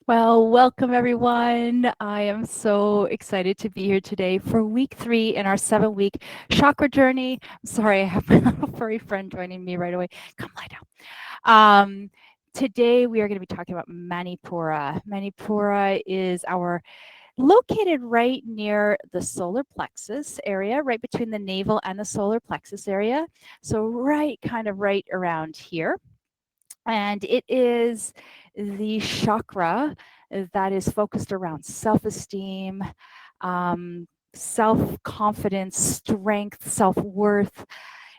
Well, welcome everyone. I am so excited to be here today for week 3 in our 7-week chakra journey. I'm sorry, I have a furry friend joining me right away. Come lie down. Today we are going to be talking about Manipura. Manipura is located right near the solar plexus area, right between the navel and the solar plexus area. So right around here. And it is the chakra that is focused around self-esteem, self-confidence, strength, self-worth,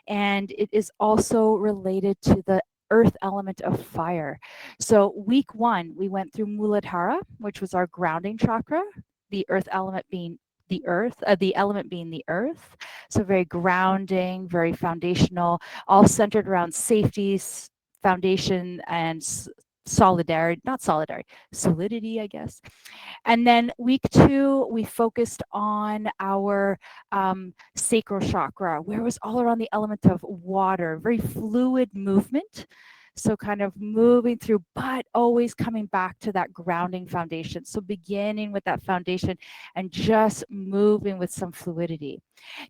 and it is also related to the earth element of fire. So week 1, we went through Muladhara, which was our grounding chakra, the earth element being the element being the earth. So very grounding, very foundational, all centered around safety, foundation, and solidity, I guess. And then week 2, we focused on our sacral chakra, where it was all around the element of water, very fluid movement. So kind of moving through, but always coming back to that grounding foundation. So beginning with that foundation and just moving with some fluidity.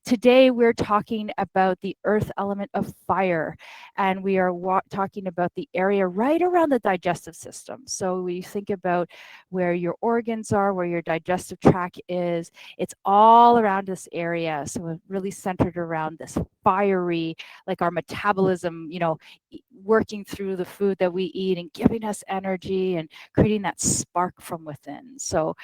Today, we're talking about the earth element of fire, and we are talking about the area right around the digestive system. So we think about where your organs are, where your digestive tract is. It's all around this area. So we're really centered around this fiery, like our metabolism, working through the food that we eat and giving us energy and creating that spark from within. So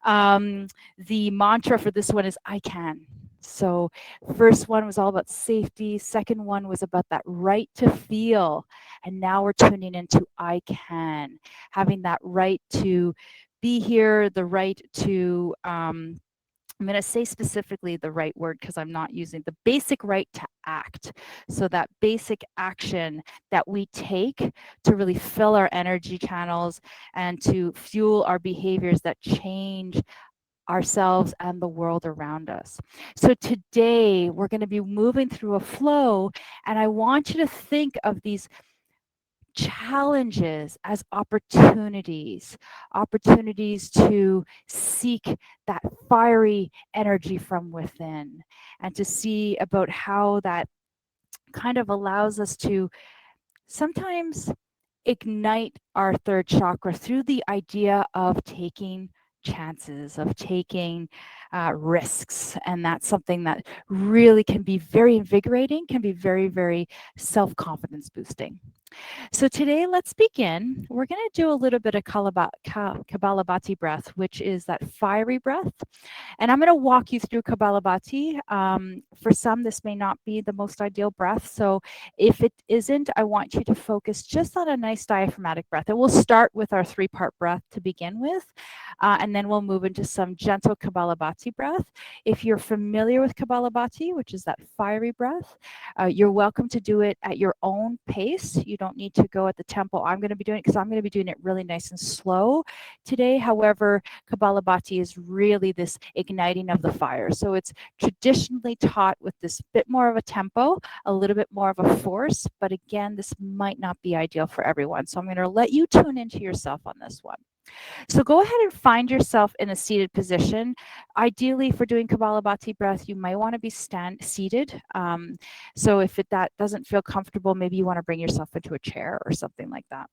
the mantra for this one is I can. So first one was all about safety. Second one was about that right to feel. And now we're tuning into I can, having that right to be here, the right to I'm going to say specifically the right word because I'm not using the basic right to act. So that basic action that we take to really fill our energy channels and to fuel our behaviors that change ourselves and the world around us. So today we're going to be moving through a flow, and I want you to think of these challenges as opportunities to seek that fiery energy from within, and to see about how that kind of allows us to sometimes ignite our third chakra through the idea of taking chances, of taking risks. And that's something that really can be very invigorating, can be very, very self-confidence boosting. So today, let's begin. We're going to do a little bit of Kapalabhati breath, which is that fiery breath. And I'm going to walk you through Kapalabhati. For some, this may not be the most ideal breath. So if it isn't, I want you to focus just on a nice diaphragmatic breath. And we'll start with our 3-part breath to begin with. And then we'll move into some gentle Kapalabhati breath. If you're familiar with Kapalabhati, which is that fiery breath, you're welcome to do it at your own pace. You don't need to go at the tempo I'm going to be doing it, because I'm going to be doing it really nice and slow today. However, Kapalabhati is really this igniting of the fire. So it's traditionally taught with this bit more of a tempo, a little bit more of a force, but again, this might not be ideal for everyone. So I'm going to let you tune into yourself on this one. So go ahead and find yourself in a seated position. Ideally, for doing Kapalabhati breath, you might want to be seated. So if that doesn't feel comfortable, maybe you want to bring yourself into a chair or something like that.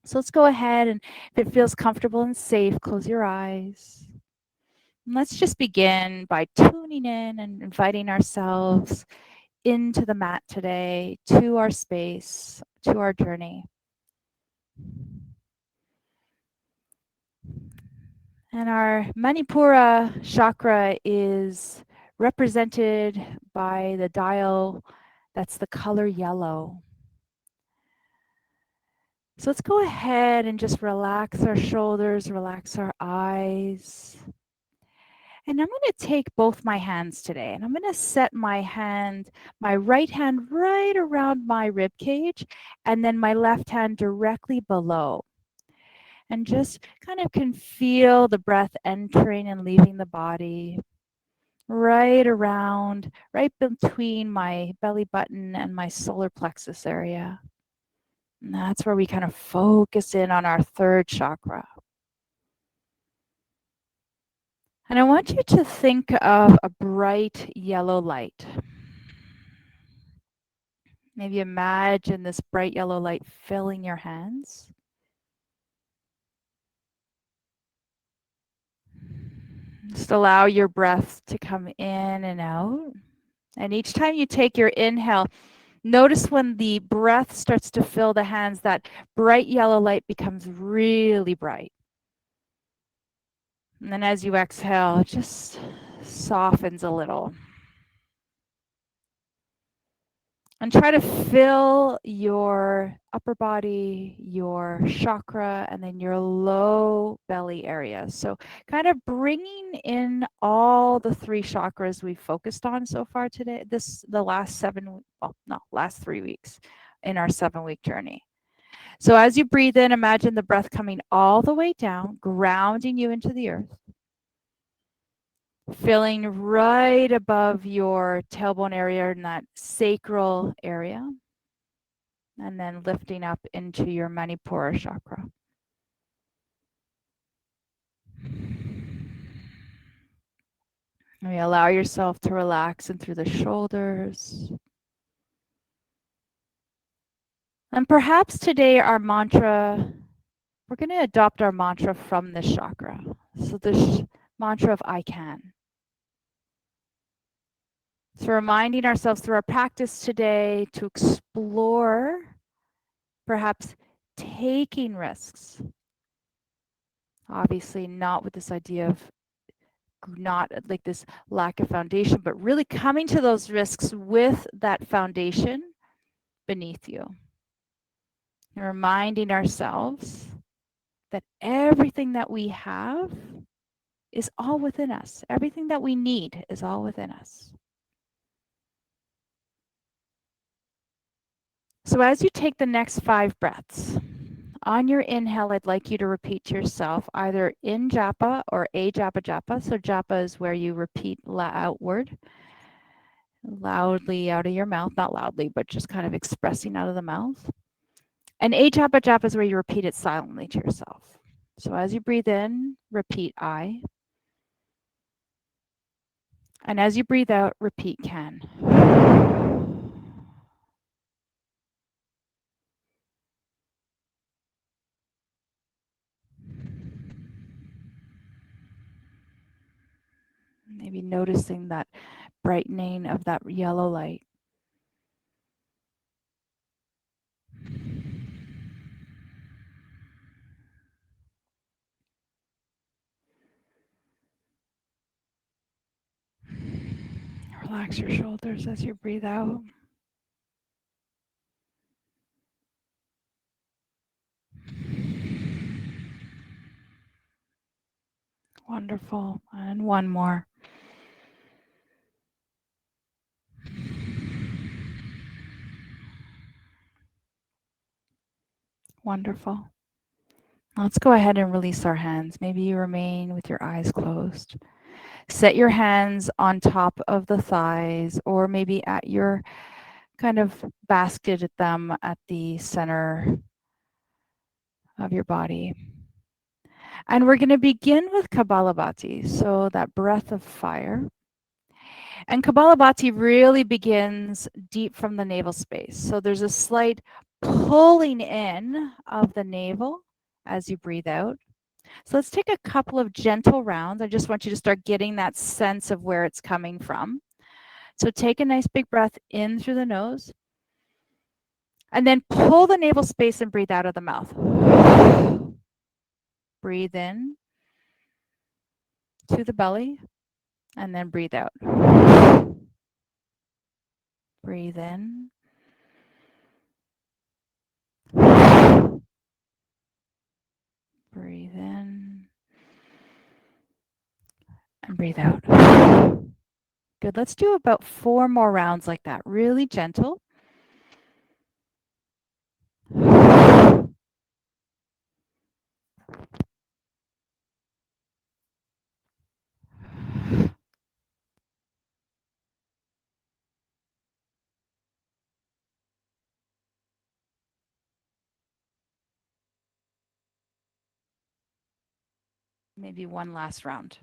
So let's go ahead, and if it feels comfortable and safe, close your eyes. And let's just begin by tuning in and inviting ourselves into the mat today, to our space, to our journey. And our Manipura chakra is represented by the dial that's the color yellow. So let's go ahead and just relax our shoulders, relax our eyes. And I'm going to take both my hands today, and I'm going to set my right hand right around my rib cage, and then my left hand directly below. And just kind of can feel the breath entering and leaving the body right around, right between my belly button and my solar plexus area. And that's where we kind of focus in on our third chakra. And I want you to think of a bright yellow light. Maybe imagine this bright yellow light filling your hands. Just allow your breath to come in and out. And each time you take your inhale, notice when the breath starts to fill the hands, that bright yellow light becomes really bright. And then as you exhale, it just softens a little. And try to fill your upper body, your chakra, and then your low belly area. So, kind of bringing in all the three chakras we've focused on so far today, the last 3 weeks in our 7-week journey. So, as you breathe in, imagine the breath coming all the way down, grounding you into the earth, filling right above your tailbone area in that sacral area, and then lifting up into your Manipura chakra. And you allow yourself to relax in through the shoulders. And perhaps today our mantra, we're going to adopt our mantra from this chakra. So this mantra of I can. So reminding ourselves through our practice today to explore perhaps taking risks. Obviously not with this idea of not like this lack of foundation, but really coming to those risks with that foundation beneath you. And reminding ourselves that everything that we have is all within us. Everything that we need is all within us. So as you take the next 5 breaths, on your inhale, I'd like you to repeat to yourself either in japa or a japa japa. So japa is where you repeat outward, loudly out of your mouth, not loudly, but just kind of expressing out of the mouth. And a japa japa is where you repeat it silently to yourself. So as you breathe in, repeat I. And as you breathe out, repeat can. Maybe noticing that brightening of that yellow light. Relax your shoulders as you breathe out. Wonderful. And one more. Wonderful. Let's go ahead and release our hands. Maybe you remain with your eyes closed. Set your hands on top of the thighs, or maybe at your kind of basket at them at the center of your body. And we're going to begin with Kapalabhati, so that breath of fire. And Kapalabhati really begins deep from the navel space. So there's a slight pulling in of the navel as you breathe out. So let's take a couple of gentle rounds. I just want you to start getting that sense of where it's coming from. So take a nice big breath in through the nose. And then pull the navel space and breathe out of the mouth. Breathe in to the belly and then breathe out. Breathe in. Breathe in. And breathe out. Good. Let's do about 4 more rounds like that. Really gentle. Maybe one last round.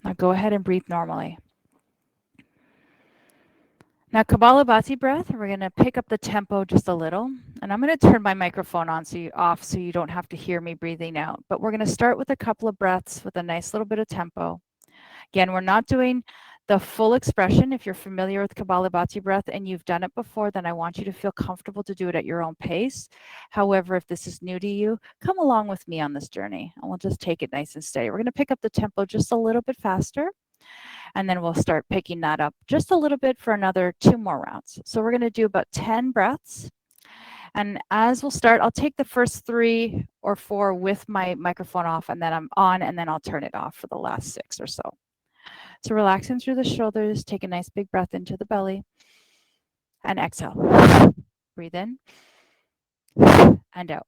Now go ahead and breathe normally. Now, Kapalabhati breath, we're going to pick up the tempo just a little. And I'm going to turn my microphone on off so you don't have to hear me breathing out. But we're going to start with a couple of breaths with a nice little bit of tempo. Again, we're not doing the full expression. If you're familiar with Kapalabhati breath and you've done it before, then I want you to feel comfortable to do it at your own pace. However, if this is new to you, come along with me on this journey and we'll just take it nice and steady. We're going to pick up the tempo just a little bit faster. And then we'll start picking that up just a little bit for another 2 more rounds. So we're going to do about 10 breaths. And as we'll start, I'll take the first 3 or 4 with my microphone off, and then I'm on, and then I'll turn it off for the last 6 or so. So relaxing through the shoulders, take a nice big breath into the belly, and exhale. Breathe in and out.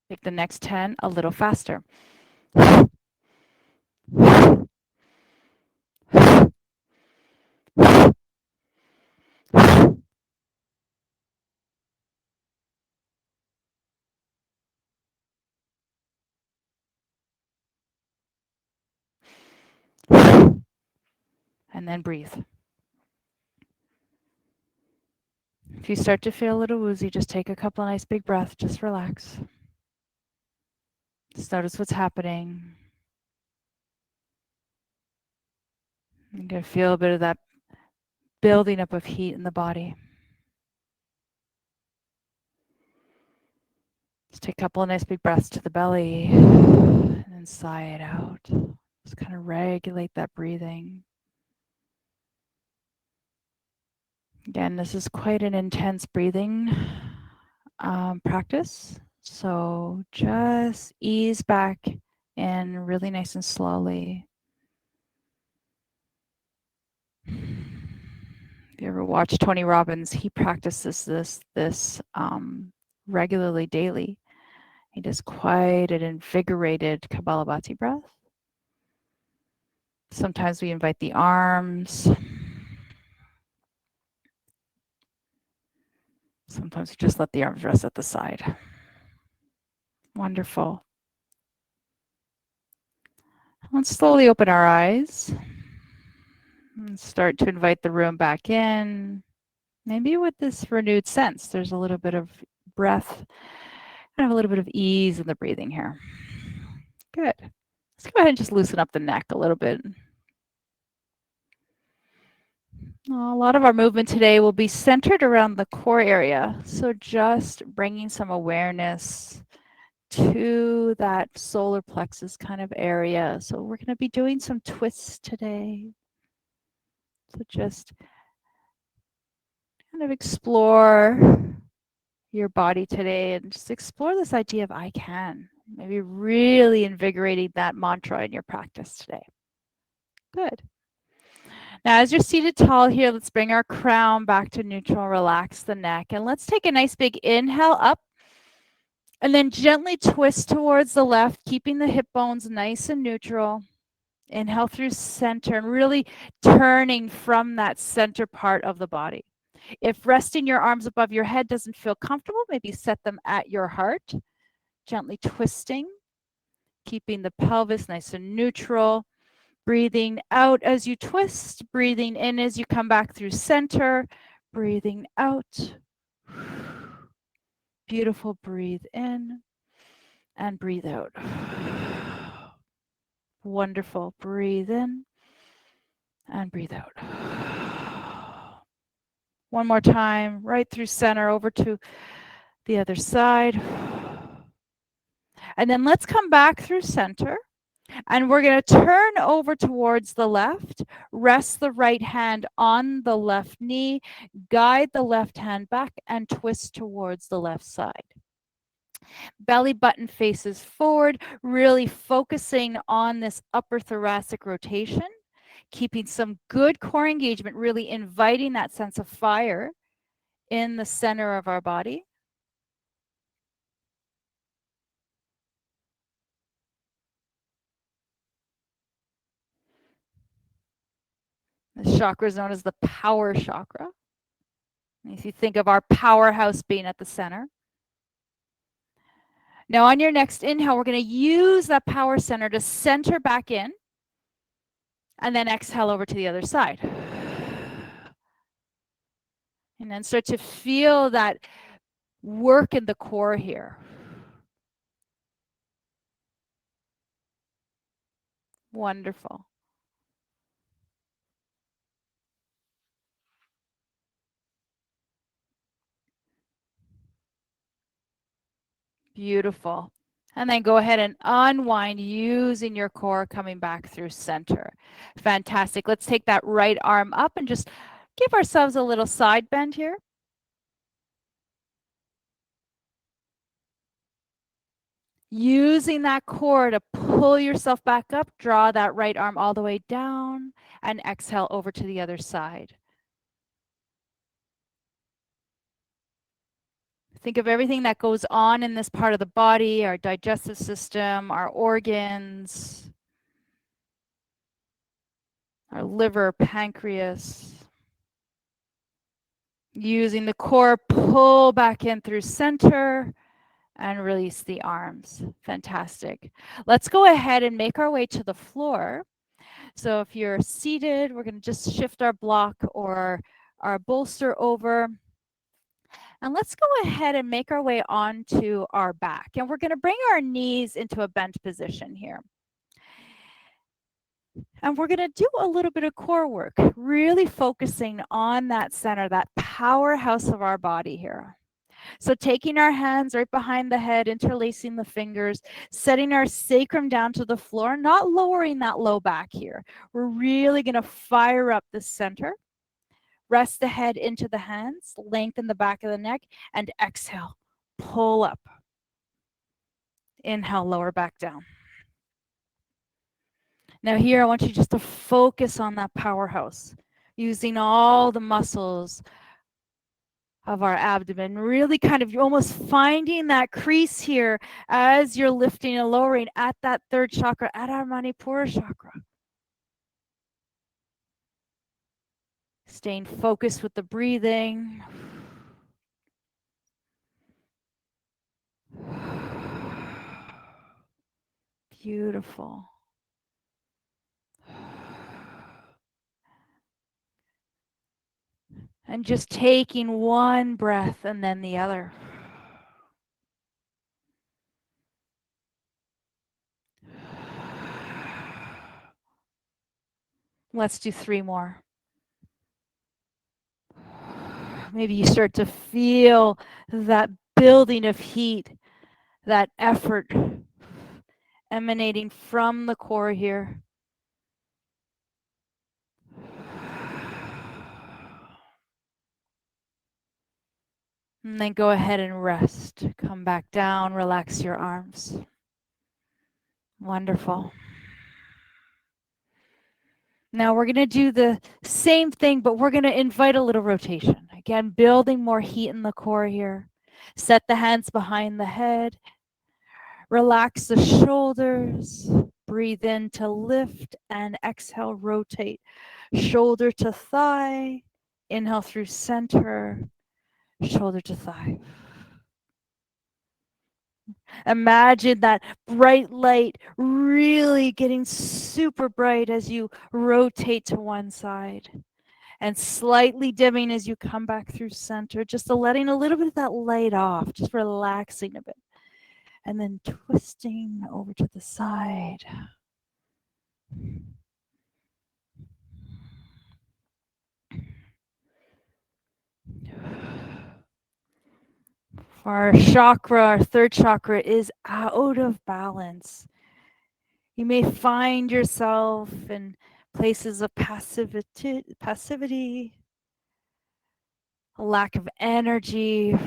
Take the next 10 a little faster. And then breathe. If you start to feel a little woozy, just take a couple of nice big breaths. Just relax. Just notice what's happening. You're going to feel a bit of that building up of heat in the body. Just take a couple of nice big breaths to the belly and then sigh it out. Just kind of regulate that breathing. Again, this is quite an intense breathing practice. So just ease back in really nice and slowly. If you ever watch Tony Robbins, he practices this regularly daily. He does quite an invigorated Kapalabhati breath. Sometimes we invite the arms. Sometimes we just let the arms rest at the side. Wonderful. Let's slowly open our eyes and start to invite the room back in. Maybe with this renewed sense, there's a little bit of breath, kind of a little bit of ease in the breathing here. Good. Let's go ahead and just loosen up the neck a little bit. A lot of our movement today will be centered around the core area. So just bringing some awareness to that solar plexus kind of area. So we're going to be doing some twists today. So just kind of explore your body today and just explore this idea of I can. Maybe really invigorating that mantra in your practice today. Good. Now, as you're seated tall here, let's bring our crown back to neutral, relax the neck, and let's take a nice big inhale up and then gently twist towards the left, keeping the hip bones nice and neutral. Inhale through center and really turning from that center part of the body. If resting your arms above your head doesn't feel comfortable, maybe set them at your heart, gently twisting, keeping the pelvis nice and neutral. Breathing out as you twist, breathing in as you come back through center, breathing out. Beautiful. Breathe in and breathe out. Wonderful. Breathe in and breathe out. One more time, right through center, over to the other side. And then let's come back through center. And we're going to turn over towards the left, rest the right hand on the left knee, guide the left hand back, and twist towards the left side. Belly button faces forward, really focusing on this upper thoracic rotation, keeping some good core engagement, really inviting that sense of fire in the center of our body. chakra is known as the power chakra. If you think of our powerhouse being at the center. Now on your next inhale, we're going to use that power center to center back in, and then exhale over to the other side. And then start to feel that work in the core here. Wonderful. Beautiful. And then go ahead and unwind using your core coming back through center. Fantastic. Let's take that right arm up and just give ourselves a little side bend here. Using that core to pull yourself back up, draw that right arm all the way down, and exhale over to the other side. Think of everything that goes on in this part of the body, our digestive system, our organs, our liver, pancreas. Using the core, pull back in through center and release the arms. Fantastic. Let's go ahead and make our way to the floor. So if you're seated, we're going to just shift our block or our bolster over. And let's go ahead and make our way onto our back. And we're going to bring our knees into a bent position here. And we're going to do a little bit of core work, really focusing on that center, that powerhouse of our body here. So taking our hands right behind the head, interlacing the fingers, setting our sacrum down to the floor, not lowering that low back here. We're really going to fire up the center. Rest the head into the hands, lengthen the back of the neck, and exhale. Pull up. Inhale, lower back down. Now here, I want you just to focus on that powerhouse, using all the muscles of our abdomen, really kind of almost finding that crease here as you're lifting and lowering at that third chakra, at our Manipura chakra. Staying focused with the breathing. Beautiful. And just taking one breath and then the other. Let's do 3 more. Maybe you start to feel that building of heat, that effort emanating from the core here. And then go ahead and rest. Come back down, relax your arms. Wonderful. Now we're going to do the same thing, but we're going to invite a little rotation. Again, building more heat in the core here. Set the hands behind the head. Relax the shoulders. Breathe in to lift and exhale, rotate. Shoulder to thigh. Inhale through center. Shoulder to thigh. Imagine that bright light really getting super bright as you rotate to one side and slightly dimming as you come back through center, just letting a little bit of that light off, just relaxing a bit. And then twisting over to the side. Our chakra, our third chakra, is out of balance. You may find yourself in places of passivity, a lack of energy.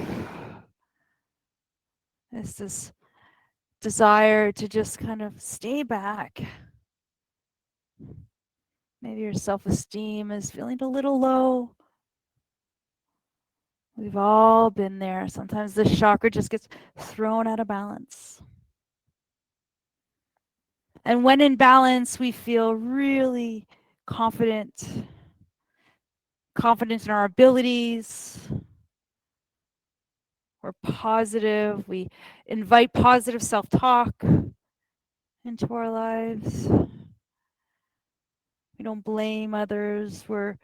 There's this desire to just kind of stay back. Maybe your self-esteem is feeling a little low. We've all been there. Sometimes the chakra just gets thrown out of balance. And when in balance, we feel really confident, confident in our abilities. We're positive. We invite positive self-talk into our lives. We don't blame others. We're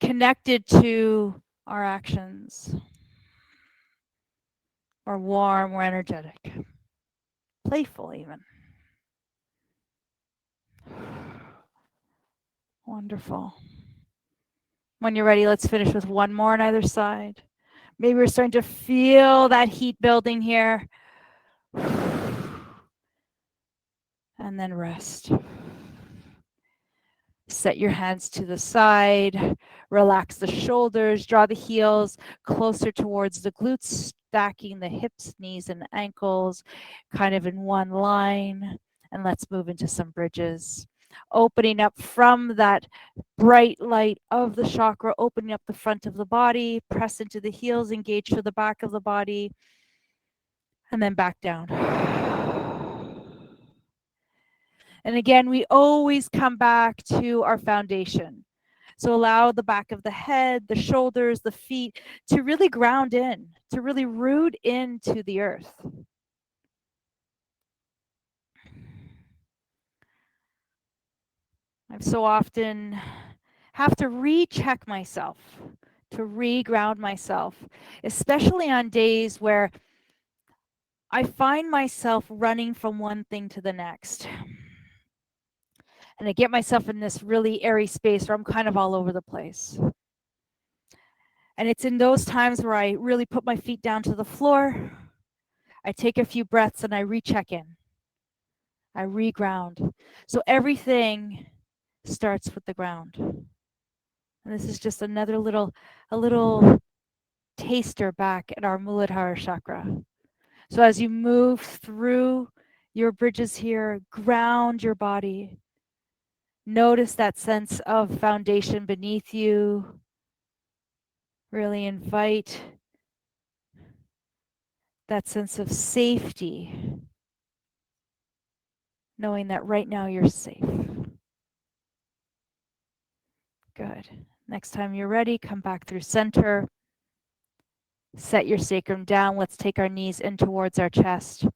connected to our actions. We're warm, we're energetic, playful even. Wonderful. When you're ready, let's finish with one more on either side. Maybe we're starting to feel that heat building here. And then rest. Set your hands to the side, relax the shoulders, draw the heels closer towards the glutes, stacking the hips, knees, and ankles kind of in one line. And let's move into some bridges. Opening up from that bright light of the chakra, opening up the front of the body, press into the heels, engage to the back of the body, and then back down. And again, we always come back to our foundation. So allow the back of the head, the shoulders, the feet to really ground in, to really root into the earth. I so often have to recheck myself, to reground myself, especially on days where I find myself running from one thing to the next. And I get myself in this really airy space where I'm kind of all over the place. And it's in those times where I really put my feet down to the floor. I take a few breaths and I recheck in. I reground. So everything starts with the ground. And this is just another a little taster back at our Muladhara chakra. So as you move through your bridges here, ground your body. Notice that sense of foundation beneath you. Really invite that sense of safety, knowing that right now you're safe. Good. Next time you're ready, come back through center. Set your sacrum down. Let's take our knees in towards our chest.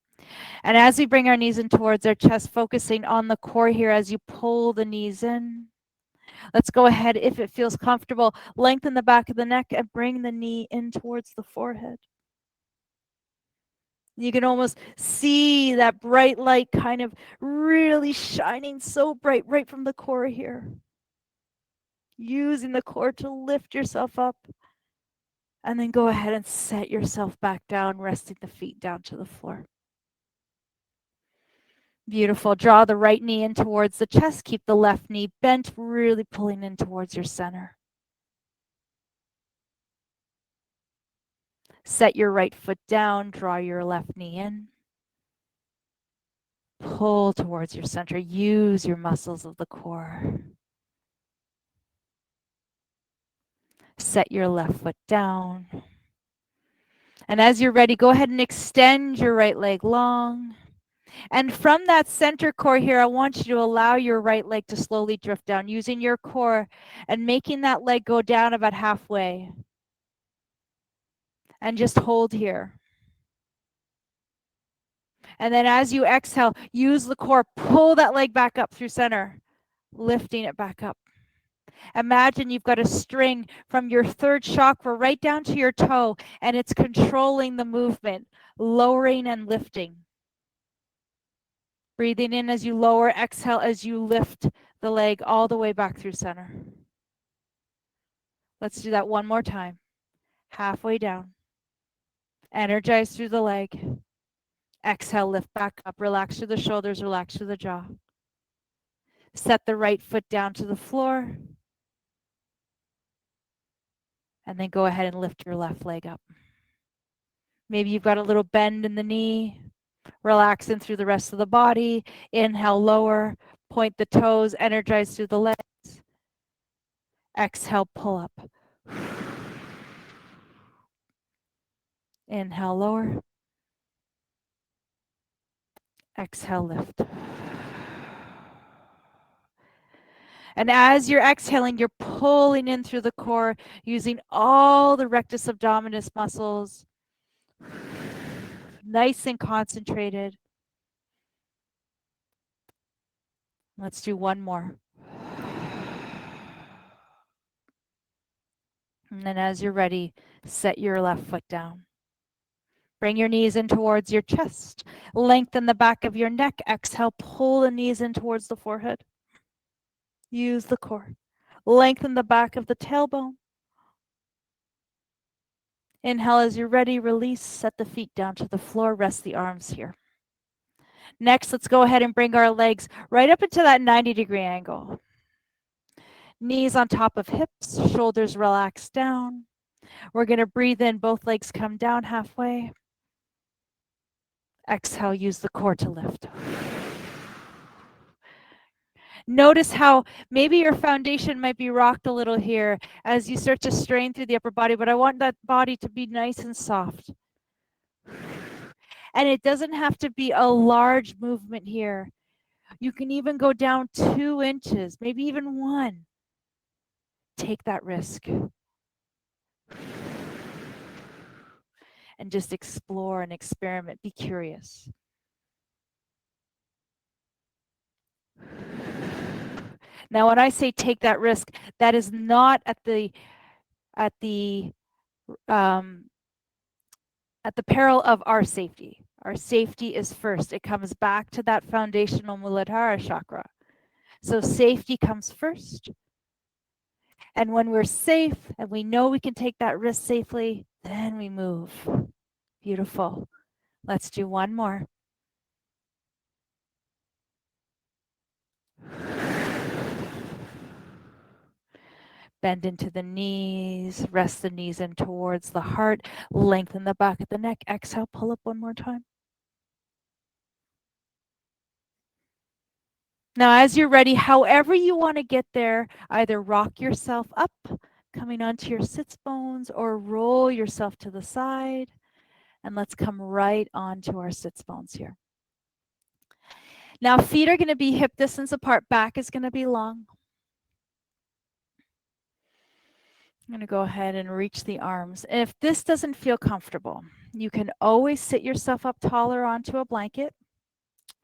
And as we bring our knees in towards our chest, focusing on the core here as you pull the knees in. Let's go ahead, if it feels comfortable, lengthen the back of the neck and bring the knee in towards the forehead. You can almost see that bright light kind of really shining so bright right from the core here. Using the core to lift yourself up. And then go ahead and set yourself back down, resting the feet down to the floor. Beautiful. Draw the right knee in towards the chest. Keep the left knee bent, really pulling in towards your center. Set your right foot down. Draw your left knee in. Pull towards your center. Use your muscles of the core. Set your left foot down. And as you're ready, go ahead and extend your right leg long. And from that center core here, I want you to allow your right leg to slowly drift down using your core and making that leg go down about halfway. And just hold here. And then as you exhale, use the core, pull that leg back up through center, lifting it back up. Imagine you've got a string from your third chakra right down to your toe, and it's controlling the movement, lowering and lifting. Breathing in as you lower, exhale as you lift the leg all the way back through center. Let's do that one more time. Halfway down. Energize through the leg. Exhale, lift back up. Relax through the shoulders, relax through the jaw. Set the right foot down to the floor. And then go ahead and lift your left leg up. Maybe you've got a little bend in the knee. Relaxing through the rest of the body. Inhale, lower. Point the toes. Energize through the legs. Exhale, pull up. Inhale, lower. Exhale, lift. And as you're exhaling, you're pulling in through the core using all the rectus abdominis muscles. Nice and concentrated. Let's do one more. And then as you're ready, set your left foot down. Bring your knees in towards your chest. Lengthen the back of your neck. Exhale, pull the knees in towards the forehead. Use the core. Lengthen the back of the tailbone. Inhale as you're ready, release, set the feet down to the floor, rest the arms here. Next, let's go ahead and bring our legs right up into that 90-degree angle. Knees on top of hips, shoulders relaxed down. We're going to breathe in, both legs come down halfway. Exhale, use the core to lift. Notice how maybe your foundation might be rocked a little here as you start to strain through the upper body, but I want that body to be nice and soft. And it doesn't have to be a large movement here. You can even go down 2 inches, maybe even 1. Take that risk. And just explore and experiment. Be curious. Now, when I say take that risk, that is not at the peril of our safety. Our safety is first. It comes back to that foundational Muladhara chakra. So safety comes first. And when we're safe and we know we can take that risk safely, then we move. Beautiful. Let's do one more. Bend into the knees, rest the knees in towards the heart, lengthen the back of the neck. Exhale, pull up one more time. Now, as you're ready, however you want to get there, either rock yourself up, coming onto your sits bones, or roll yourself to the side. And let's come right onto our sits bones here. Now, feet are going to be hip distance apart. Back is going to be long. I'm going to go ahead and reach the arms. And if this doesn't feel comfortable, you can always sit yourself up taller onto a blanket,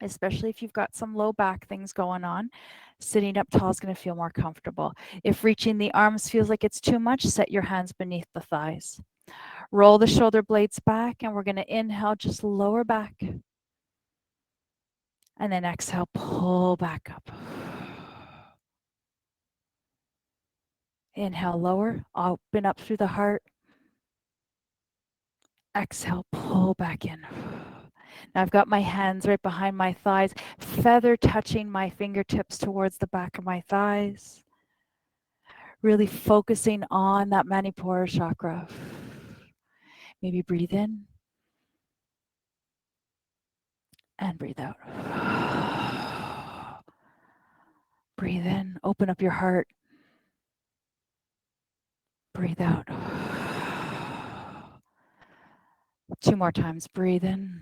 especially if you've got some low back things going on. Sitting up tall is going to feel more comfortable. If reaching the arms feels like it's too much, set your hands beneath the thighs. Roll the shoulder blades back, and we're going to inhale, just lower back. And then exhale, pull back up. Inhale, lower, open up through the heart. Exhale, pull back in. Now I've got my hands right behind my thighs, feather touching my fingertips towards the back of my thighs. Really focusing on that Manipura chakra. Maybe breathe in and breathe out. Breathe in, open up your heart. Breathe out. 2 more times. Breathe in.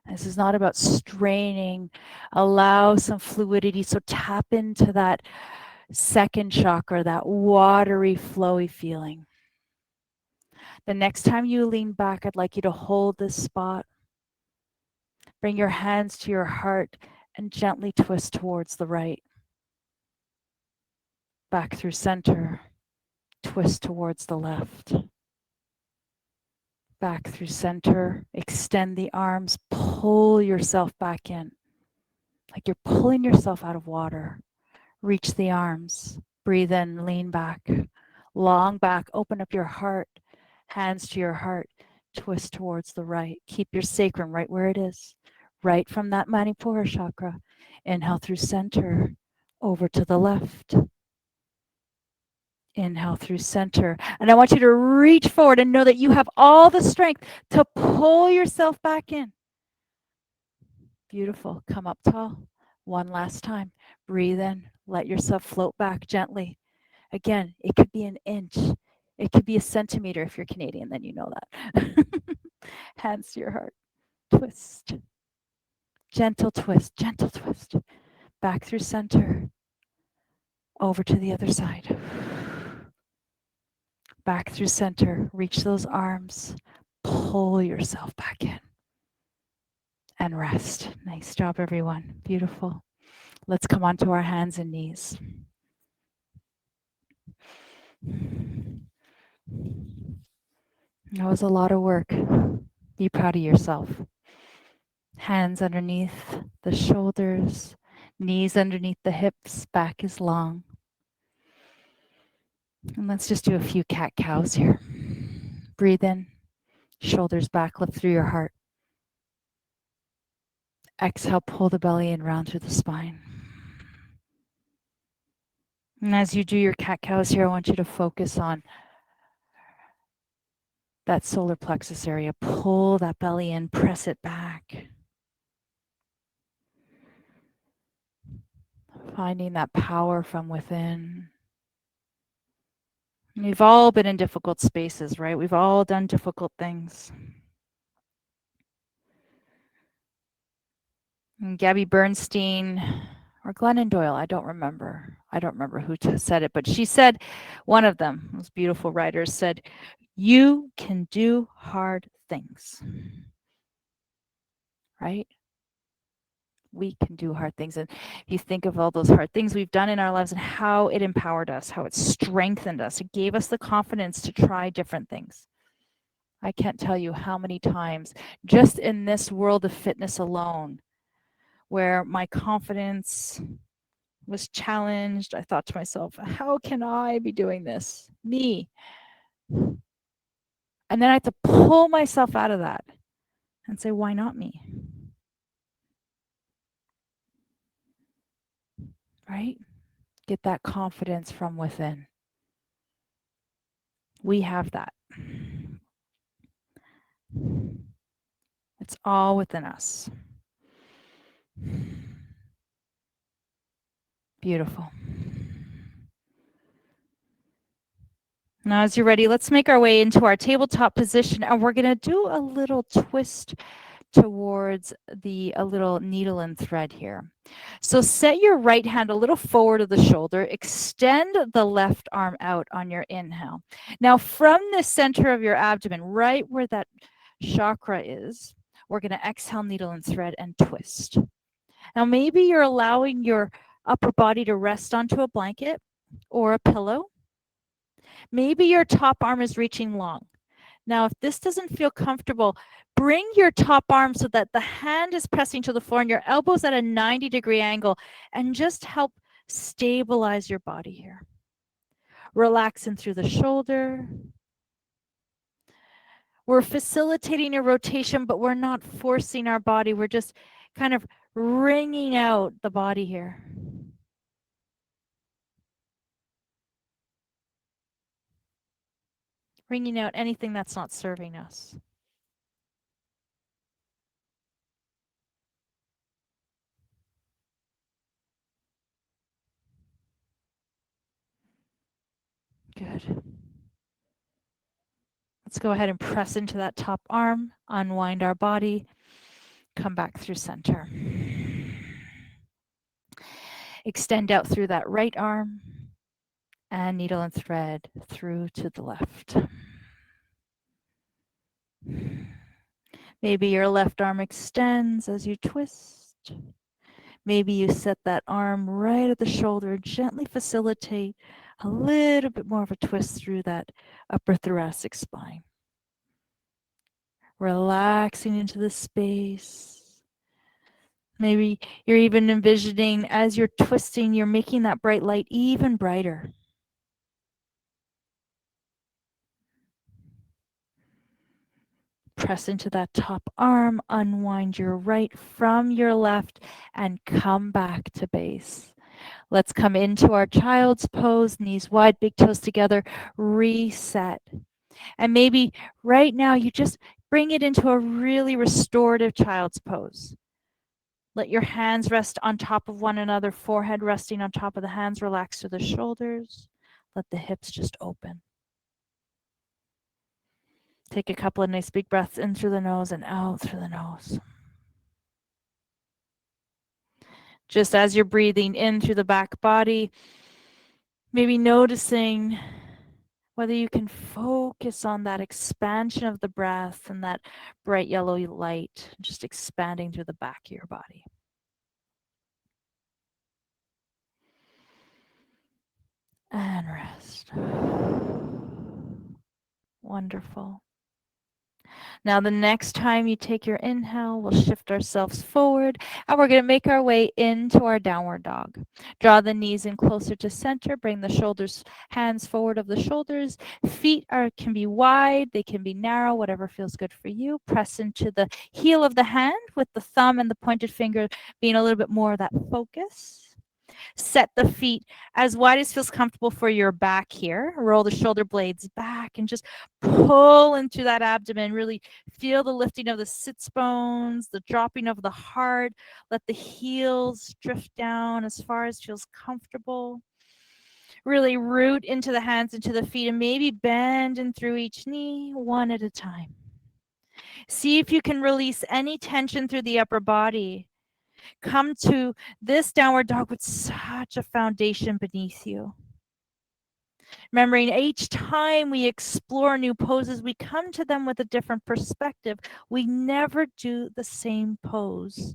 This is not about straining. Allow some fluidity. So tap into that second chakra, that watery, flowy feeling. The next time you lean back, I'd like you to hold this spot. Bring your hands to your heart and gently twist towards the right. Back through center. Twist towards the left. Back through center. Extend the arms. Pull yourself back in. Like you're pulling yourself out of water. Reach the arms. Breathe in, lean back. Long back, open up your heart. Hands to your heart. Twist towards the right. Keep your sacrum right where it is. Right from that Manipura chakra. Inhale through center. Over to the left. Inhale through center. And I want you to reach forward and know that you have all the strength to pull yourself back in. Beautiful. Come up tall. One last time. Breathe in. Let yourself float back gently. Again, it could be an inch. It could be a centimeter if you're Canadian, then you know that. Hands to your heart. twist. Gentle twist, gentle twist. Back through center. Over to the other side. Back through center. Reach those arms. Pull yourself back in. And rest. Nice job, everyone. Beautiful. Let's come onto our hands and knees. That was a lot of work. Be proud of yourself. Hands underneath the shoulders, knees underneath the hips, back is long. And let's just do a few cat-cows here. Breathe in, shoulders back, lift through your heart. Exhale, pull the belly in, round through the spine. And as you do your cat-cows here, I want you to focus on that solar plexus area. Pull that belly in, press it back. Finding that power from within. We've all been in difficult spaces, right? We've all done difficult things. And Gabby Bernstein or Glennon Doyle, I don't remember who said it, but she said, one of them, those beautiful writers said, you can do hard things, right? We can do hard things. And if you think of all those hard things we've done in our lives and how it empowered us, how it strengthened us, it gave us the confidence to try different things. I can't tell you how many times just in this world of fitness alone, where my confidence was challenged, I thought to myself, how can I be doing this? Me. And then I had to pull myself out of that and say, why not me? Right? Get that confidence from within. We have that. It's all within us. Beautiful. Now, as you're ready, let's make our way into our tabletop position, and we're going to do a little twist towards a little needle and thread here. So set your right hand a little forward of the shoulder, extend the left arm out on your inhale. Now, from the center of your abdomen, right where that chakra is, we're going to exhale, needle and thread, and twist. Now, maybe you're allowing your upper body to rest onto a blanket or a pillow. Maybe your top arm is reaching long. Now, if this doesn't feel comfortable, bring your top arm so that the hand is pressing to the floor and your elbows at a 90-degree angle, and just help stabilize your body here. Relaxing through the shoulder. We're facilitating a rotation, but we're not forcing our body. We're just kind of wringing out the body here. Wringing out anything that's not serving us. Good. Let's go ahead and press into that top arm, unwind our body, come back through center. Extend out through that right arm and needle and thread through to the left. Maybe your left arm extends as you twist. Maybe you set that arm right at the shoulder, gently facilitate a little bit more of a twist through that upper thoracic spine. Relaxing into the space. Maybe you're even envisioning as you're twisting, you're making that bright light even brighter. Press into that top arm, unwind your right from your left, and come back to base. Let's come into our child's pose, knees wide, big toes together, reset. And maybe right now you just bring it into a really restorative child's pose. Let your hands rest on top of one another, forehead resting on top of the hands, relax through the shoulders. Let the hips just open. Take a couple of nice big breaths in through the nose and out through the nose. Just as you're breathing in through the back body, maybe noticing whether you can focus on that expansion of the breath and that bright yellow light just expanding through the back of your body. And rest. Wonderful. Now, the next time you take your inhale, we'll shift ourselves forward and we're going to make our way into our downward dog. Draw the knees in closer to center, bring the shoulders, hands forward of the shoulders. Feet can be wide, they can be narrow, whatever feels good for you. Press into the heel of the hand with the thumb and the pointed finger being a little bit more of that focus. Set the feet as wide as feels comfortable for your back here. Roll the shoulder blades back and just pull into that abdomen. Really feel the lifting of the sits bones, the dropping of the heart. Let the heels drift down as far as feels comfortable. Really root into the hands, into the feet, and maybe bend in through each knee one at a time. See if you can release any tension through the upper body. Come to this downward dog with such a foundation beneath you. Remembering each time we explore new poses, we come to them with a different perspective. We never do the same pose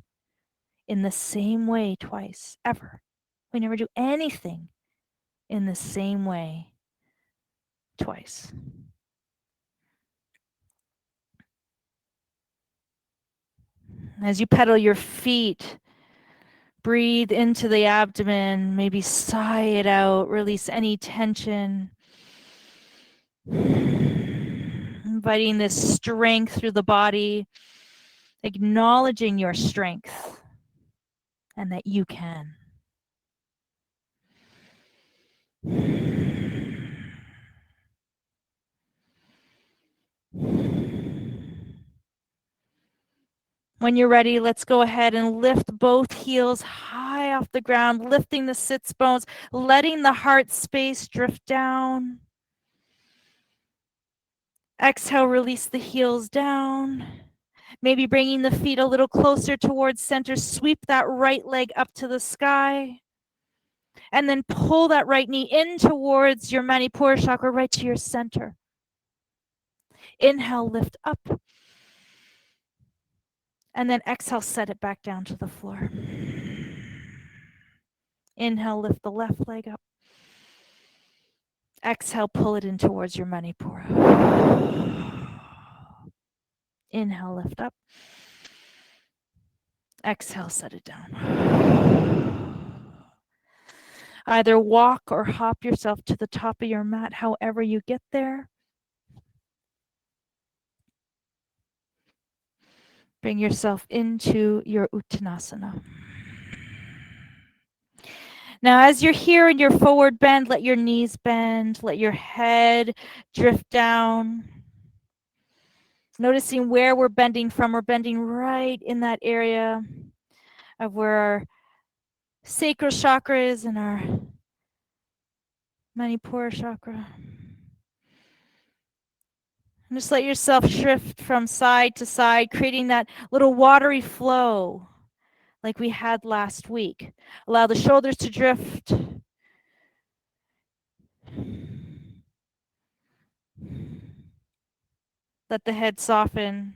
in the same way twice, ever. We never do anything in the same way twice. As you pedal your feet, breathe into the abdomen, maybe sigh it out, release any tension. Inviting this strength through the body, acknowledging your strength and that you can. When you're ready, let's go ahead and lift both heels high off the ground, lifting the sits bones, letting the heart space drift down. Exhale, release the heels down. Maybe bringing the feet a little closer towards center. Sweep that right leg up to the sky. And then pull that right knee in towards your Manipura chakra, right to your center. Inhale, lift up. And then exhale, set it back down to the floor. Inhale, lift the left leg up. Exhale, pull it in towards your Manipura. Inhale, lift up. Exhale, set it down. Either walk or hop yourself to the top of your mat, however you get there. Bring yourself into your Uttanasana. Now, as you're here in your forward bend, let your knees bend, let your head drift down. Noticing where we're bending from. We're bending right in that area of where our sacral chakra is and our Manipura chakra. And just let yourself drift from side to side, creating that little watery flow like we had last week. Allow the shoulders to drift. Let the head soften.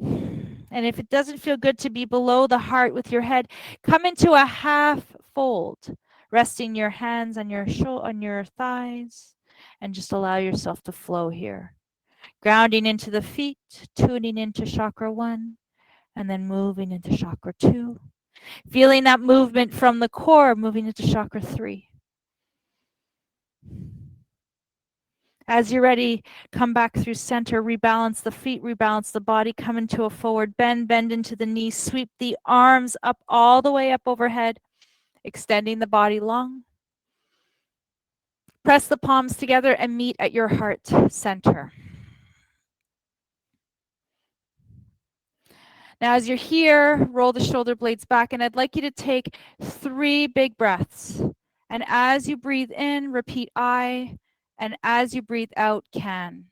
And if it doesn't feel good to be below the heart with your head, come into a half fold, resting your hands on your thighs, and just allow yourself to flow here. Grounding into the feet, tuning into chakra 1, and then moving into chakra 2. Feeling that movement from the core, moving into chakra 3. As you're ready, come back through center, rebalance the feet, rebalance the body, come into a forward bend, bend into the knees, sweep the arms up all the way up overhead, extending the body long. Press the palms together and meet at your heart center. Now, as you're here, roll the shoulder blades back, and I'd like you to take 3 big breaths. And as you breathe in, repeat I, and as you breathe out, can.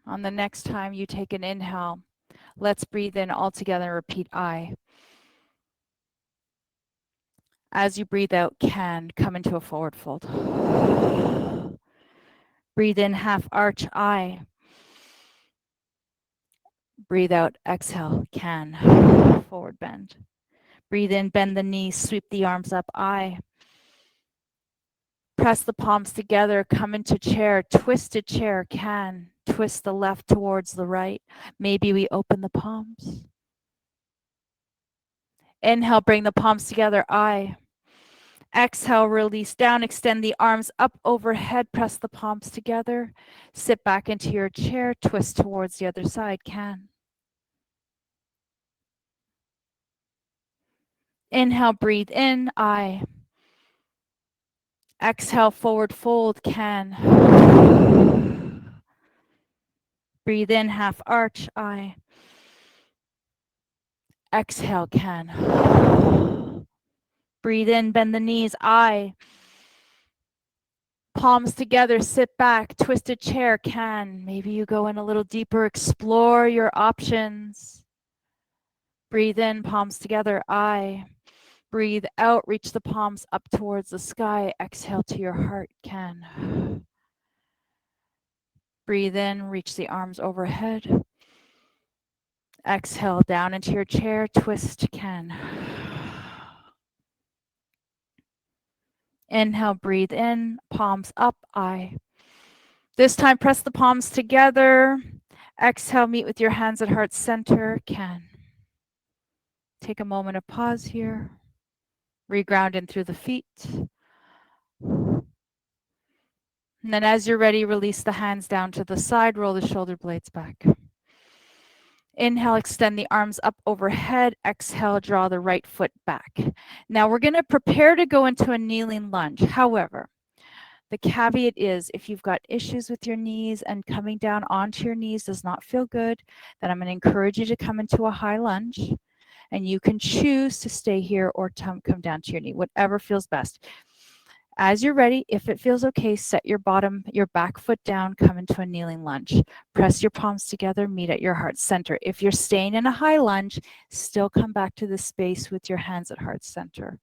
On the next time you take an inhale, let's breathe in all together and repeat I. As you breathe out, can come into a forward fold. Breathe in, half arch, I. Breathe out, exhale, can. Forward bend. Breathe in, bend the knees, sweep the arms up, I. Press the palms together, come into chair, twisted chair, can. Twist the left towards the right. Maybe we open the palms. Inhale, bring the palms together, I. Exhale, release down, extend the arms up overhead, press the palms together. Sit back into your chair, twist towards the other side, can. Inhale, breathe in, I. Exhale, forward fold, can. Breathe in, half arch, I. Exhale, can. Breathe in, bend the knees, I. Palms together, sit back, twisted chair, can. Maybe you go in a little deeper, explore your options. Breathe in, palms together, I. Breathe out, reach the palms up towards the sky. Exhale to your heart, can. Breathe in, reach the arms overhead. Exhale down into your chair, twist, can. Inhale, breathe in, palms up, I. This time, press the palms together. Exhale, meet with your hands at heart center, can. Take a moment of pause here. Reground in through the feet. And then as you're ready, release the hands down to the side, roll the shoulder blades back. Inhale, extend the arms up overhead. Exhale, draw the right foot back. Now we're going to prepare to go into a kneeling lunge. However, the caveat is if you've got issues with your knees and coming down onto your knees does not feel good, then I'm going to encourage you to come into a high lunge. And you can choose to stay here or come down to your knee, whatever feels best. As you're ready, if it feels okay, set your back foot down, come into a kneeling lunge. Press your palms together, meet at your heart center. If you're staying in a high lunge, still come back to the space with your hands at heart center.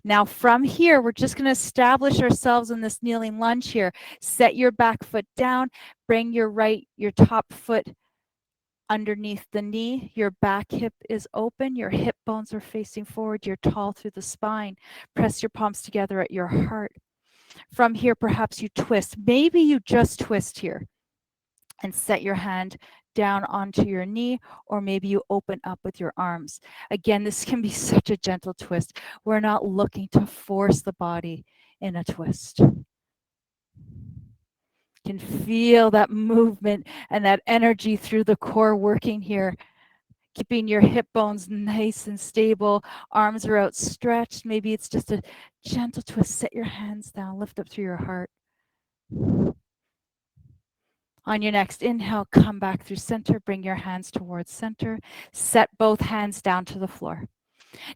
Now from here, we're just going to establish ourselves in this kneeling lunge here. Set your back foot down, bring your top foot underneath the knee, your back hip is open, your hip bones are facing forward, you're tall through the spine. Press your palms together at your heart. From here, perhaps you twist. Maybe you just twist here and set your hand down onto your knee, or maybe you open up with your arms. Again, this can be such a gentle twist. We're not looking to force the body in a twist. Can feel that movement and that energy through the core working here, keeping your hip bones nice and stable. Arms are outstretched. Maybe it's just a gentle twist. Set your hands down, lift up through your heart. On your next inhale, come back through center, bring your hands towards center. Set both hands down to the floor.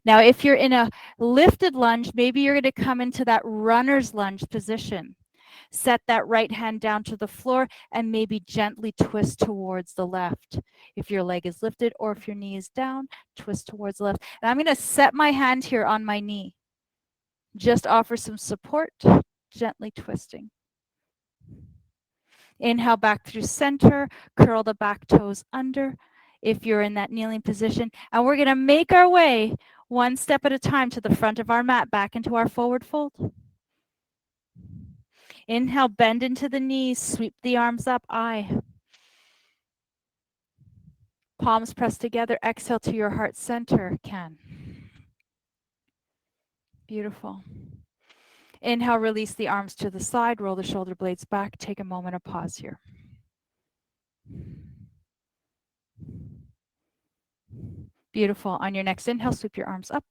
Now, if you're in a lifted lunge, maybe you're going to come into that runner's lunge position. Set that right hand down to the floor and maybe gently twist towards the left. If your leg is lifted or if your knee is down, twist towards the left. And I'm going to set my hand here on my knee. Just offer some support, gently twisting. Inhale back through center, curl the back toes under if you're in that kneeling position. And we're going to make our way one step at a time to the front of our mat, back into our forward fold. Inhale, bend into the knees, sweep the arms up, I. Palms pressed together, exhale to your heart center, can. Beautiful. Inhale, release the arms to the side, roll the shoulder blades back, take a moment of pause here. Beautiful. On your next inhale, sweep your arms up.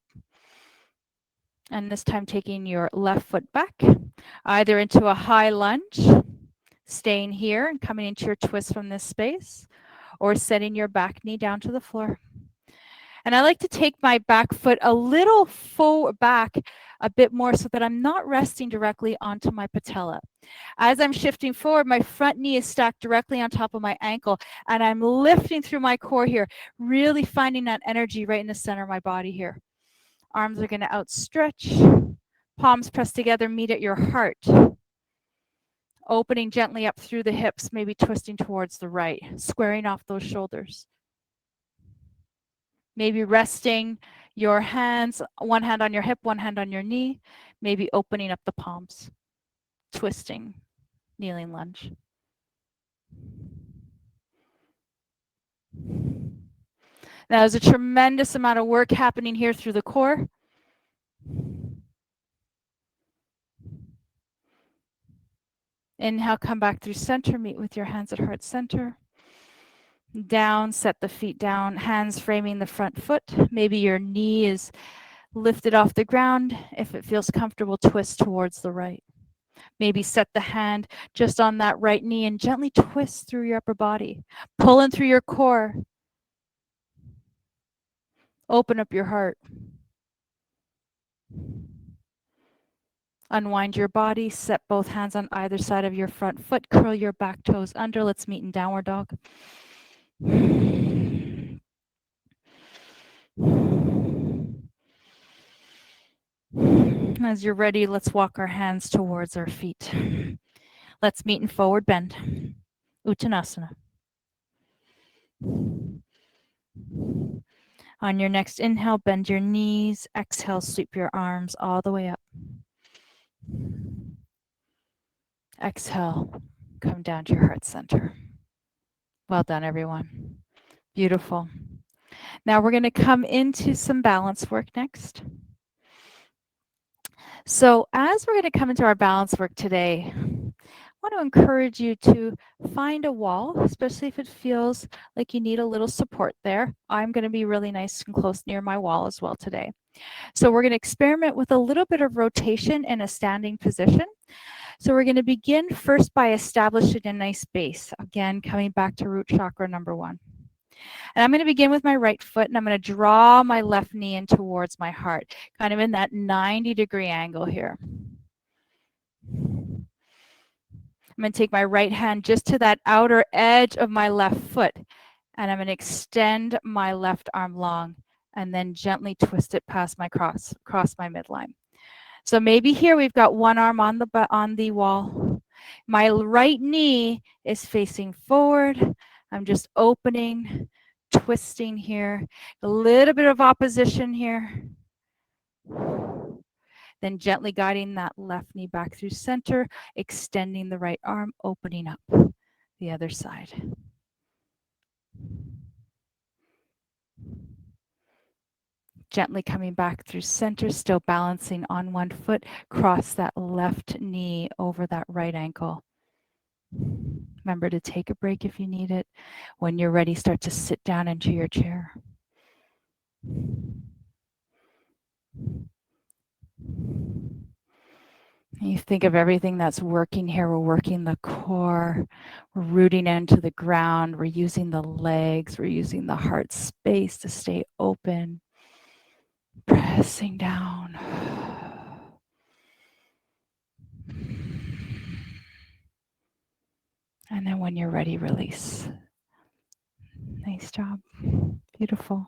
And this time taking your left foot back, either into a high lunge, staying here and coming into your twist from this space, or setting your back knee down to the floor. And I like to take my back foot a little back a bit more so that I'm not resting directly onto my patella. As I'm shifting forward, my front knee is stacked directly on top of my ankle, and I'm lifting through my core here, really finding that energy right in the center of my body here. Arms are going to outstretch, palms pressed together, meet at your heart. Opening gently up through the hips, maybe twisting towards the right, squaring off those shoulders. Maybe resting your hands, one hand on your hip, one hand on your knee, maybe opening up the palms, twisting, kneeling lunge. Now, there's a tremendous amount of work happening here through the core. Inhale, come back through center, meet with your hands at heart center. Down, set the feet down, hands framing the front foot. Maybe your knee is lifted off the ground. If it feels comfortable, twist towards the right. Maybe set the hand just on that right knee and gently twist through your upper body. Pull in through your core. Open up your heart. Unwind your body. Set both hands on either side of your front foot. Curl your back toes under. Let's meet in downward dog. As you're ready, let's walk our hands towards our feet. Let's meet in forward bend. Uttanasana. On your next inhale, bend your knees. Exhale, sweep your arms all the way up. Exhale, come down to your heart center. Well done, everyone. Beautiful. Now we're going to come into some balance work next. So as we're going to come into our balance work today, I want to encourage you to find a wall, especially if it feels like you need a little support there. I'm going to be really nice and close near my wall as well today. So we're going to experiment with a little bit of rotation in a standing position. So we're going to begin first by establishing a nice base. Again, coming back to root chakra number 1. And I'm going to begin with my right foot, and I'm going to draw my left knee in towards my heart, kind of in that 90-degree angle here. I'm going to take my right hand just to that outer edge of my left foot, and I'm going to extend my left arm long and then gently twist it past my cross my midline. So maybe here we've got one arm on the wall. My right knee is facing forward. I'm just opening, twisting here. A little bit of opposition here. Then gently guiding that left knee back through center, extending the right arm, opening up the other side. Gently coming back through center, still balancing on one foot. Cross that left knee over that right ankle. Remember to take a break if you need it. When you're ready, start to sit down into your chair. You think of everything that's working here. We're working the core. We're rooting into the ground. We're using the legs. We're using the heart space to stay open. Pressing down. And then when you're ready, release. Nice job. Beautiful.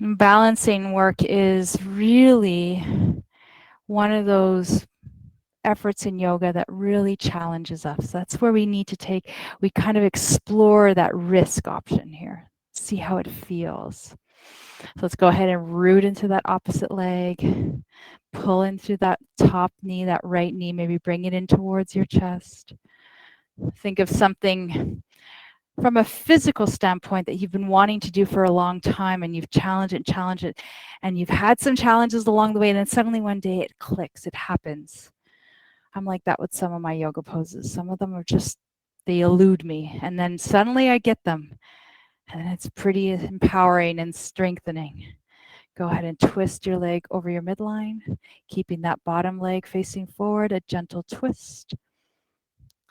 Balancing work is really one of those efforts in yoga that really challenges us. That's where we need to we kind of explore that risk option here. See how it feels. So let's go ahead and root into that opposite leg. Pull in through that top knee, that right knee, maybe bring it in towards your chest. Think of something from a physical standpoint that you've been wanting to do for a long time, and you've challenged it, and you've had some challenges along the way, and then suddenly one day it clicks, it happens. I'm like that with some of my yoga poses. Some of them are just, they elude me, and then suddenly I get them, and it's pretty empowering and strengthening. Go ahead and twist your leg over your midline, keeping that bottom leg facing forward, a gentle twist,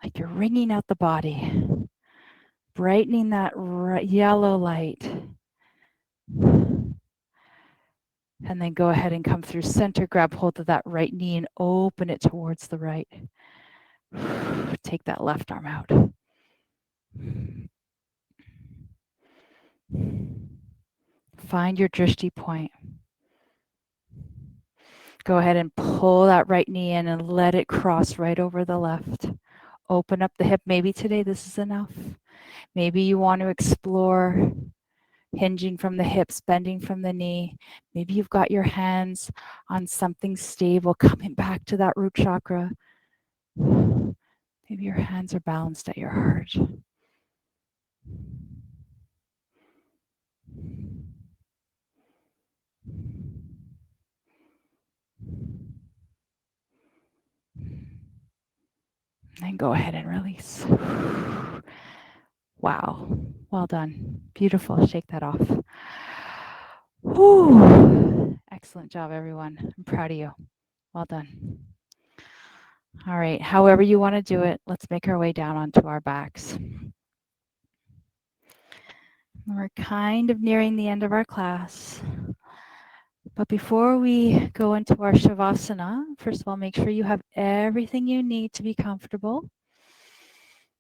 like you're wringing out the body. Brightening that yellow light. And then go ahead and come through center, grab hold of that right knee and open it towards the right. Take that left arm out. Find your drishti point. Go ahead and pull that right knee in and let it cross right over the left. Open up the hip. Maybe today this is enough. Maybe you want to explore hinging from the hips, bending from the knee. Maybe you've got your hands on something stable, coming back to that root chakra. Maybe your hands are balanced at your heart. And go ahead and release. Wow. Well done. Beautiful. Shake that off. Whew. Excellent job, everyone. I'm proud of you. Well done. All right. However you want to do it, let's make our way down onto our backs. We're kind of nearing the end of our class. But before we go into our Shavasana, first of all, make sure you have everything you need to be comfortable.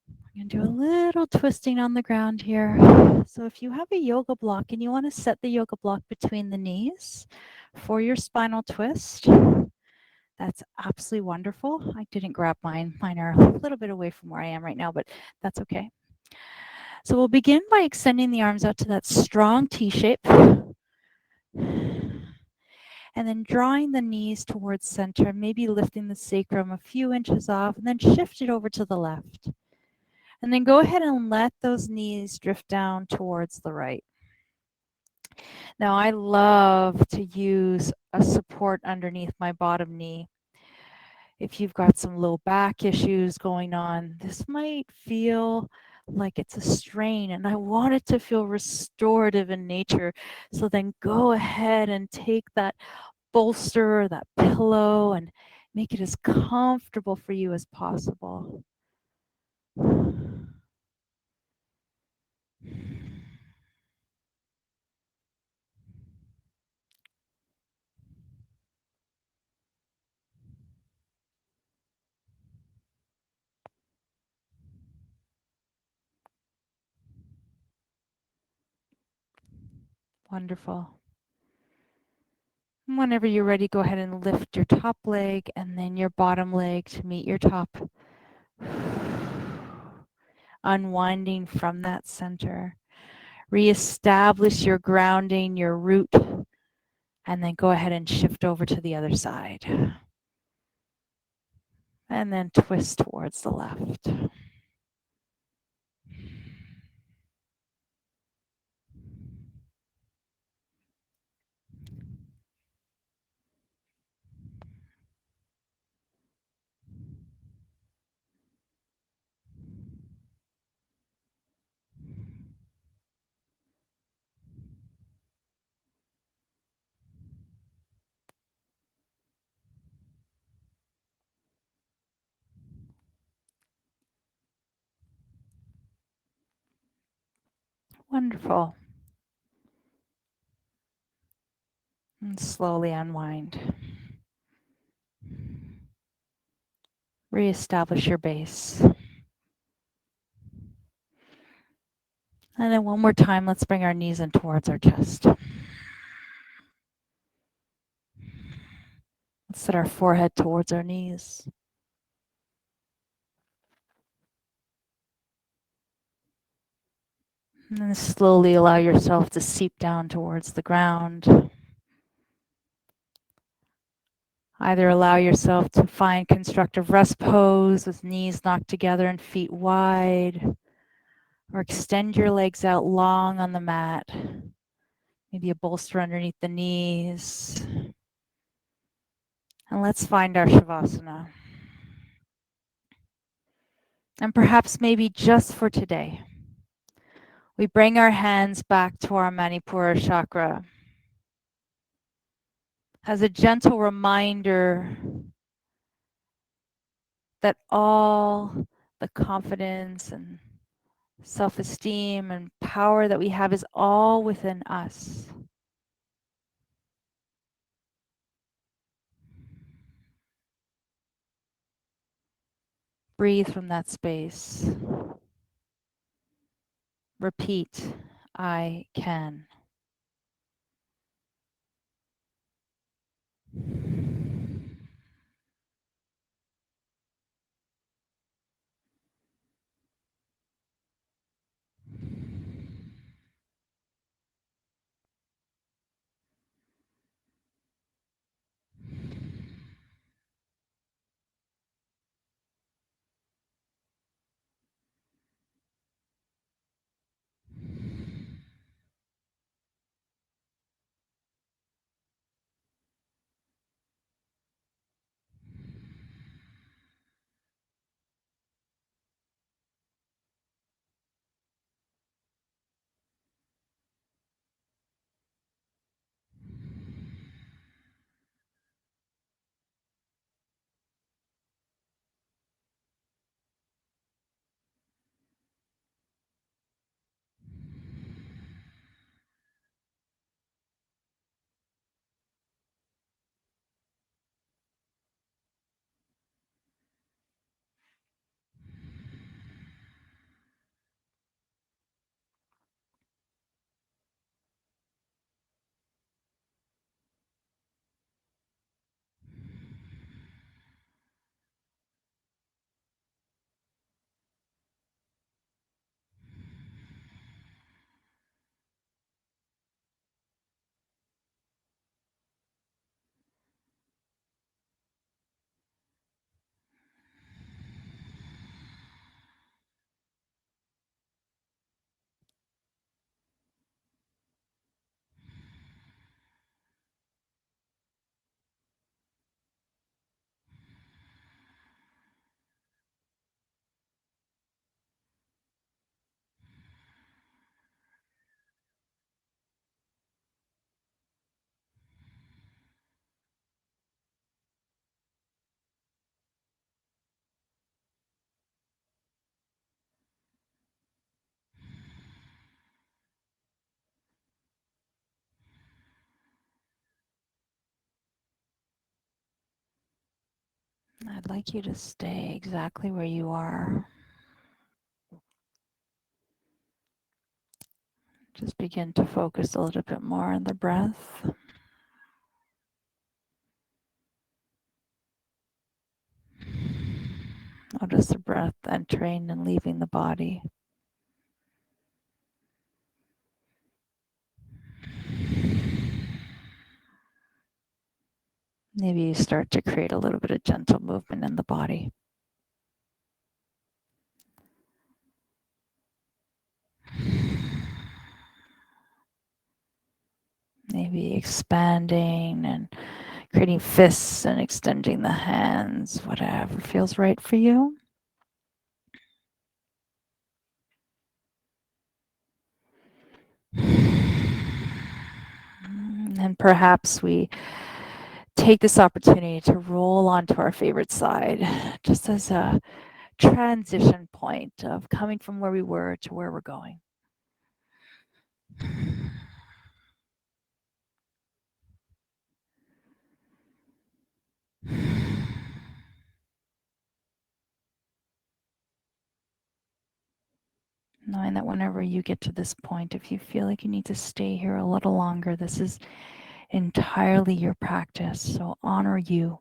I'm going to do a little twisting on the ground here. So if you have a yoga block and you want to set the yoga block between the knees for your spinal twist, that's absolutely wonderful. I didn't grab mine. Mine are a little bit away from where I am right now, but that's okay. So we'll begin by extending the arms out to that strong T shape. And then drawing the knees towards center, maybe lifting the sacrum a few inches off, and then shift it over to the left. And then go ahead and let those knees drift down towards the right. Now, I love to use a support underneath my bottom knee. If you've got some low back issues going on, this might feel like it's a strain, and I want it to feel restorative in nature. So then go ahead and take that bolster or that pillow and make it as comfortable for you as possible. Wonderful. Whenever you're ready, go ahead and lift your top leg and then your bottom leg to meet your top. Unwinding from that center. Reestablish your grounding, your root, and then go ahead and shift over to the other side. And then twist towards the left. Wonderful. And slowly unwind. Reestablish your base. And then one more time, let's bring our knees in towards our chest. Let's set our forehead towards our knees. And then slowly allow yourself to seep down towards the ground. Either allow yourself to find constructive rest pose with knees knocked together and feet wide, or extend your legs out long on the mat. Maybe a bolster underneath the knees. And let's find our Shavasana. And perhaps maybe just for today, we bring our hands back to our Manipura chakra as a gentle reminder that all the confidence and self-esteem and power that we have is all within us. Breathe from that space. Repeat, I can. I'd like you to stay exactly where you are. Just begin to focus a little bit more on the breath. Notice the breath entering and leaving the body. Maybe you start to create a little bit of gentle movement in the body. Maybe expanding and creating fists and extending the hands, whatever feels right for you. And perhaps we take this opportunity to roll onto our favorite side, just as a transition point of coming from where we were to where we're going. Knowing that whenever you get to this point, if you feel like you need to stay here a little longer, this is entirely your practice. So honor you.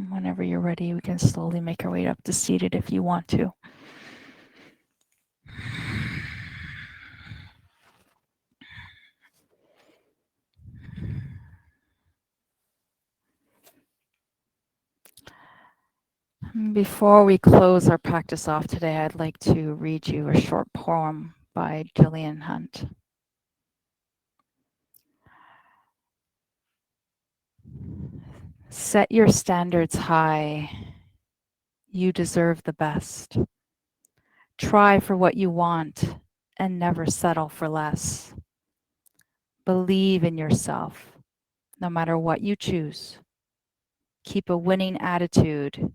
Whenever you're ready, we can slowly make our way up to seated if you want to. Before we close our practice off today, I'd like to read you a short poem by Gillian Hunt. Set your standards high. You deserve the best. Try for what you want and never settle for less. Believe in yourself, no matter what you choose. Keep a winning attitude,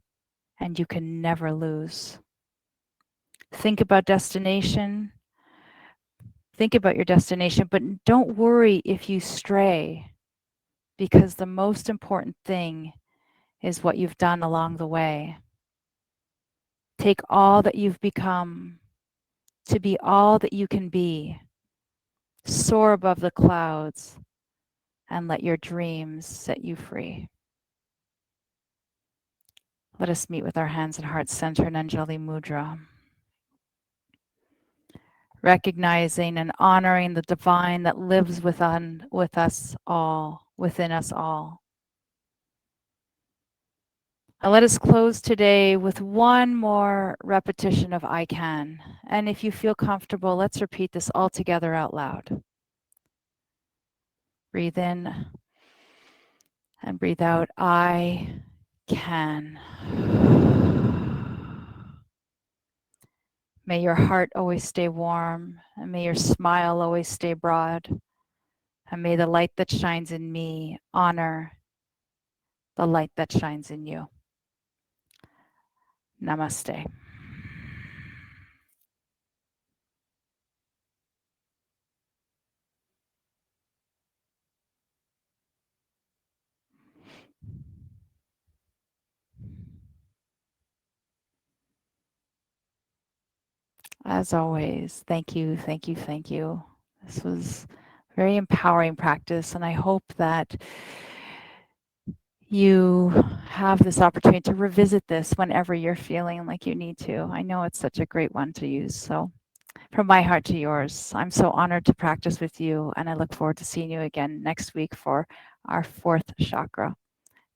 and you can never lose. Think about destination. Think about your destination, but don't worry if you stray, because the most important thing is what you've done along the way. Take all that you've become to be all that you can be. Soar above the clouds and let your dreams set you free. Let us meet with our hands and hearts centered in Anjali Mudra. Recognizing and honoring the divine that lives within us all. And let us close today with one more repetition of I can. And if you feel comfortable, let's repeat this all together out loud. Breathe in and breathe out. I can. May your heart always stay warm, and may your smile always stay broad. And may the light that shines in me honor the light that shines in you. Namaste. As always, thank you, thank you, thank you. This was very empowering practice, and I hope that you have this opportunity to revisit this whenever you're feeling like you need to. I know it's such a great one to use. So from my heart to yours, I'm so honored to practice with you, and I look forward to seeing you again next week for our 4th chakra.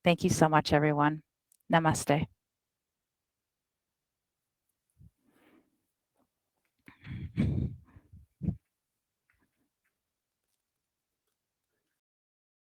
Thank you so much, everyone. Namaste.